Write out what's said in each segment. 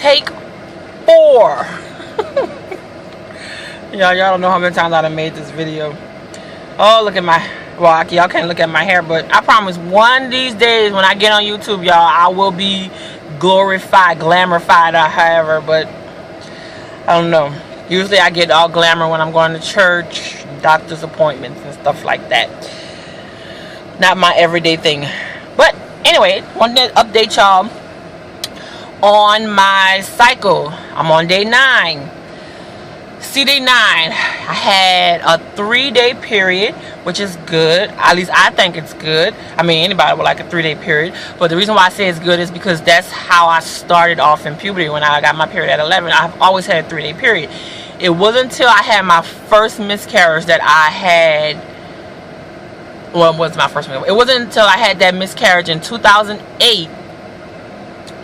take 4. Y'all don't know how many times I made this video. Oh, look at my, well, y'all can't look at my hair, but I promise one of these days when I get on YouTube, y'all, I will be glorified, glamorified, or however, but I don't know. Usually I get all glamour when I'm going to church, doctor's appointments, and stuff like that. Not my everyday thing. But anyway, wanted to update y'all on my cycle. I'm on day 9. See, day 9, I had a 3-day period, which is good. At least I think it's good. I mean, anybody would like a 3-day period. But the reason why I say it's good is because that's how I started off in puberty. When I got my period at 11, I've always had a 3-day period. It wasn't until I had my first miscarriage that I had, well, it wasn't my first miscarriage. It wasn't until I had that miscarriage in 2008.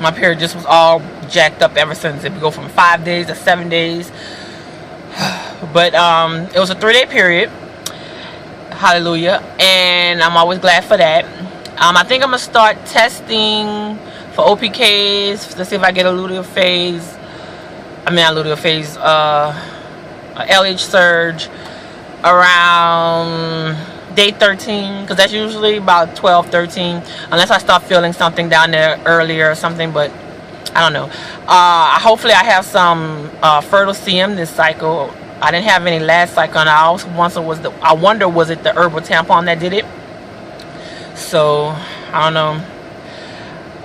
My period just was all jacked up ever since. It would go from 5 days to 7 days. But it was a 3-day period. Hallelujah. And I'm always glad for that. I think I'm going to start testing for OPKs to see if I get a luteal phase. I mean, not luteal phase, LH surge around day 13, because that's usually about 12, 13, unless I start feeling something down there earlier or something, but I don't know. Hopefully I have some fertile CM this cycle. I didn't have any last cycle, and I wonder was it the herbal tampon that did it? So I don't know.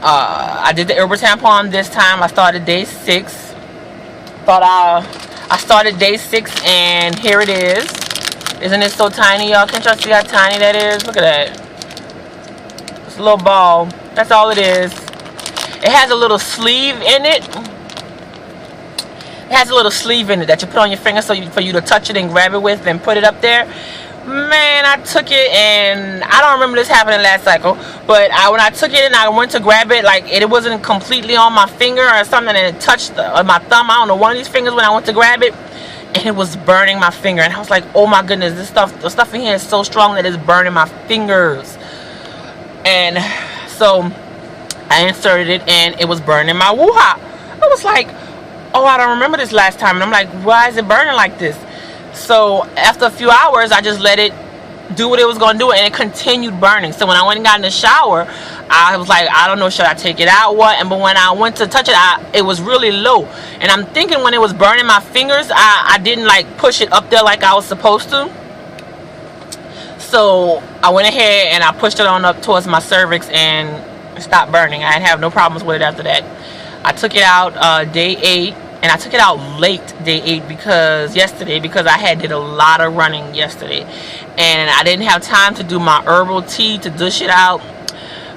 I did the herbal tampon this time. I started day 6. I started day 6, and here it is. Isn't it so tiny, y'all? Can't y'all see how tiny that is? Look at that. It's a little ball. That's all it is. It has a little sleeve in it. It has a little sleeve in it that you put on your finger for you to touch it and grab it with and put it up there. Man, I took it, and I don't remember this happening last cycle, but when I took it and I went to grab it, like it wasn't completely on my finger or something, and it touched my thumb. I don't know, one of these fingers when I went to grab it, and it was burning my finger, and I was like, oh my goodness, the stuff in here is so strong that it's burning my fingers. And so I inserted it, and it was burning my woo-ha. I was like, oh, I don't remember this last time, and I'm like, why is it burning like this? So after a few hours, I just let it do what it was going to do, and it continued burning. So when I went and got in the shower, I was like, I don't know, should I take it out, what? But when I went to touch it, it was really low, and I'm thinking when it was burning my fingers, I didn't like push it up there like I was supposed to. So I went ahead and I pushed it on up towards my cervix, and it stopped burning. I didn't have no problems with it after that. I took it out day 8. And I took it out late day 8 because I did a lot of running yesterday, and I didn't have time to do my herbal tea to dish it out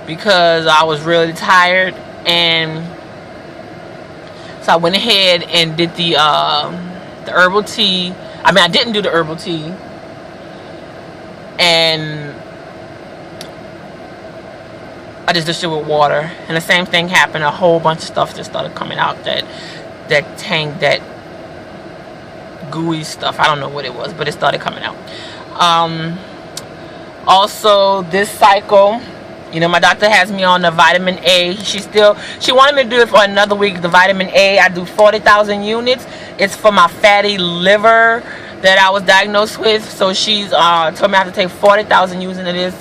because I was really tired. And so I went ahead and did the herbal tea. I mean, I didn't do the herbal tea, and I just dished it with water, and the same thing happened. A whole bunch of stuff just started coming out, that gooey stuff. I don't know what it was, but it started coming out. Also this cycle, you know, my doctor has me on the vitamin A. She wanted me to do it for another week. The vitamin A, I do 40,000 units. It's for my fatty liver that I was diagnosed with. So she's told me I have to take 40,000 units of this,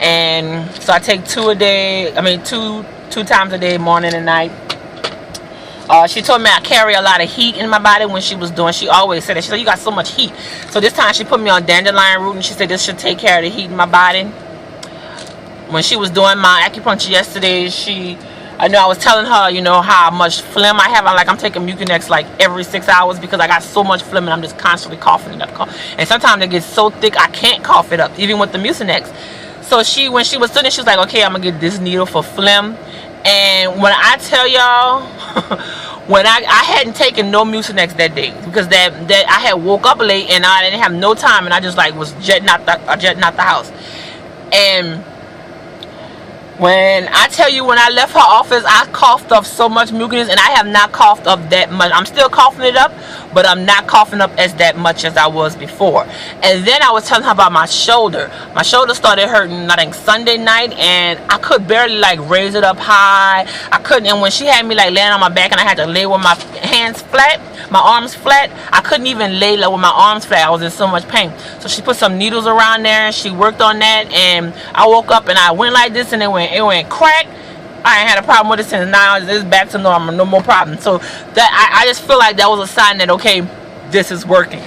and so I take 2 a day. I mean, two times a day, morning and night. She told me I carry a lot of heat in my body when she was doing. She always said that. She said, you got so much heat. So this time she put me on dandelion root, and she said this should take care of the heat in my body. When she was doing my acupuncture yesterday, I know I was telling her, you know, how much phlegm I have. I'm taking Mucinex like every 6 hours because I got so much phlegm, and I'm just constantly coughing it up. And sometimes it gets so thick I can't cough it up, even with the Mucinex. So when she was doing it, she was like, okay, I'm going to get this needle for phlegm. And when I tell y'all, when I hadn't taken no Mucinex that day because that I had woke up late and I didn't have no time, and I just like was jetting out the house. And When I tell you, when I left her office, I coughed up so much mucus, and I have not coughed up that much. I'm still coughing it up, but I'm not coughing up as that much as I was before. And then I was telling her about my shoulder. My shoulder started hurting, I think, Sunday night, and I could barely like raise it up high. I couldn't, and when she had me like laying on my back and I had to lay with my hands flat, my arms flat, I couldn't even lay with my arms flat. I was in so much pain. So she put some needles around there, and she worked on that, and I woke up and I went like this, and it went crack. I ain't had a problem with it since. Now it's back to normal, no more problem. So that I just feel like that was a sign that, okay, this is working.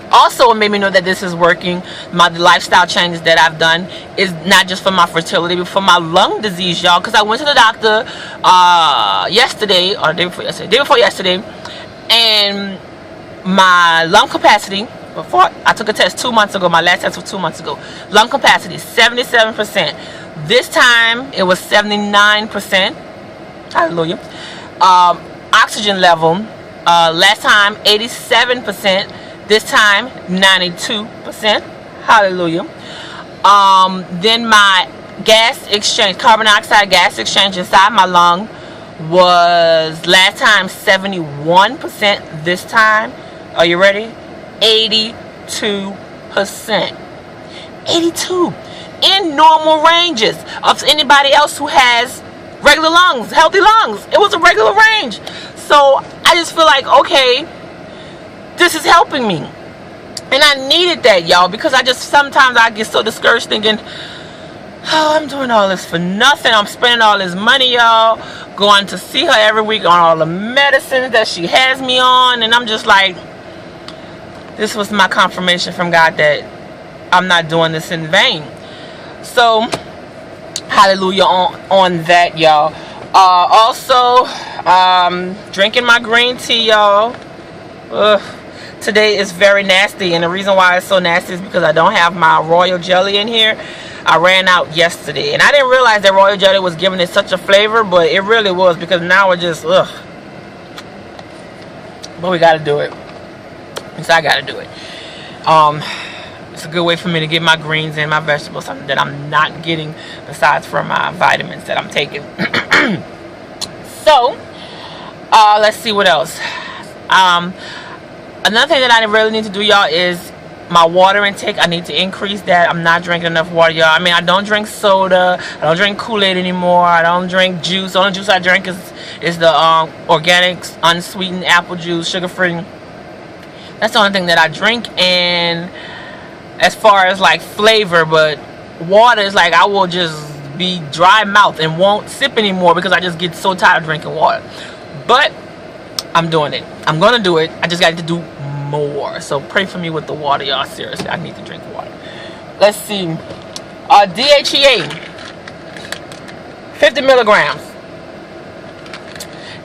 Also, it made me know that this is working. The lifestyle changes that I've done is not just for my fertility, but for my lung disease, y'all. Because I went to the doctor yesterday, or day before yesterday, and my lung capacity, before I took a test 2 months ago, my last test was 2 months ago, lung capacity 77%. This time it was 79%. Hallelujah. Oxygen level, last time 87%. This time 92%. Hallelujah. Then my gas exchange, carbon dioxide gas exchange inside my lung was last time 71%. This time, are you ready? 82%. 82 in normal ranges of anybody else who has regular lungs, healthy lungs. It was a regular range. So I just feel like, okay, this is helping me, and I needed that, y'all, because sometimes I get so discouraged thinking, oh, I'm doing all this for nothing. I'm spending all this money, y'all, going to see her every week on all the medicines that she has me on, and I'm just like, this was my confirmation from God that I'm not doing this in vain. So hallelujah on that, y'all. Also, drinking my green tea, y'all. Today is very nasty, and the reason why it's so nasty is because I don't have my royal jelly in here. I ran out yesterday, and I didn't realize that royal jelly was giving it such a flavor, but it really was, because now it just but we gotta do it. So I gotta do it. It's a good way for me to get my greens and my vegetables, something that I'm not getting besides from my vitamins that I'm taking. So let's see what else. Another thing that I really need to do, y'all, is my water intake. I need to increase that. I'm not drinking enough water, y'all. I mean, I don't drink soda. I don't drink Kool-Aid anymore. I don't drink juice. The only juice I drink is the organic, unsweetened apple juice, sugar-free. That's the only thing that I drink. And as far as like flavor, but water is like, I will just be dry mouth and won't sip anymore because I just get so tired of drinking water. But I'm doing it. I'm gonna do it. I just got to do more. So pray for me with the water, y'all. Seriously, I need to drink water. Let's see. DHEA, 50 milligrams.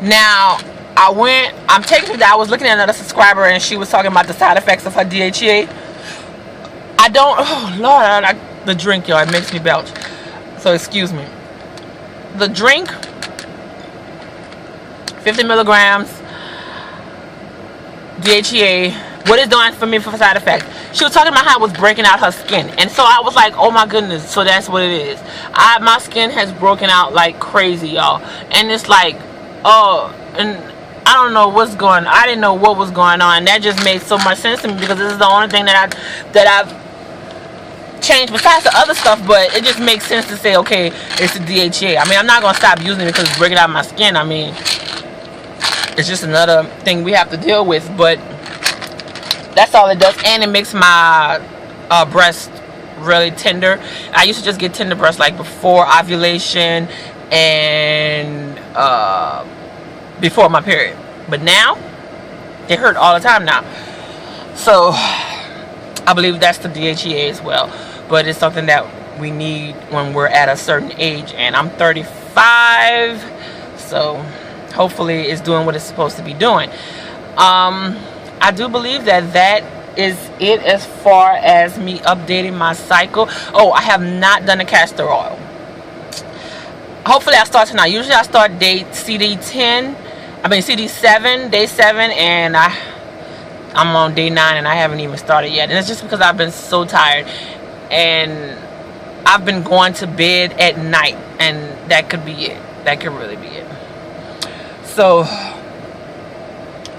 Now I'm taking it. I was looking at another subscriber, and she was talking about the side effects of her DHEA. I don't, oh Lord, the drink, y'all, it makes me belch. So excuse me. The drink, 50 milligrams, DHEA, what it's doing for me for side effects. She was talking about how it was breaking out her skin. And so I was like, oh my goodness, so that's what it is. My skin has broken out like crazy, y'all. And it's like, oh, and I don't know what's going on. I didn't know what was going on. And that just made so much sense to me, because this is the only thing that I've changed besides the other stuff, but it just makes sense to say, okay, it's the DHEA. I mean, I'm not going to stop using it because it's breaking out my skin. I mean, it's just another thing we have to deal with, but that's all it does. And it makes my breast really tender. I used to just get tender breasts like before ovulation and before my period, but now they hurt all the time now. So I believe that's the DHEA as well, but it's something that we need when we're at a certain age, and I'm 35, so hopefully it's doing what it's supposed to be doing. I do believe that is it as far as me updating my cycle. Oh, I have not done a castor oil. Hopefully I start tonight. Usually I start CD 7, day 7, and I'm on day 9 and I haven't even started yet. And it's just because I've been so tired. And I've been going to bed at night, and that could be it. That could really be it. So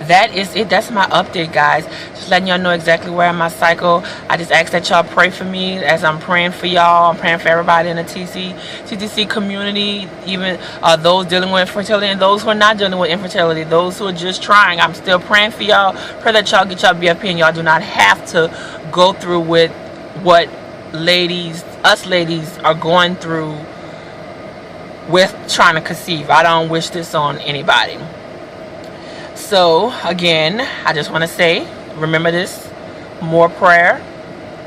that is it. That's my update, guys. Just letting y'all know exactly where I'm in my cycle. I just ask that y'all pray for me as I'm praying for y'all. I'm praying for everybody in the TTC community, even those dealing with infertility and those who are not dealing with infertility, those who are just trying. I'm still praying for y'all. Pray that y'all get y'all BFP and y'all do not have to go through with what us ladies are going through with trying to conceive. I don't wish this on anybody. So again, I just want to say, remember this: more prayer,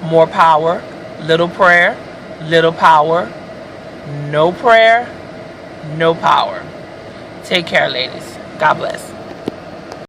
more power. Little prayer, little power. No prayer, no power. Take care, ladies. God bless.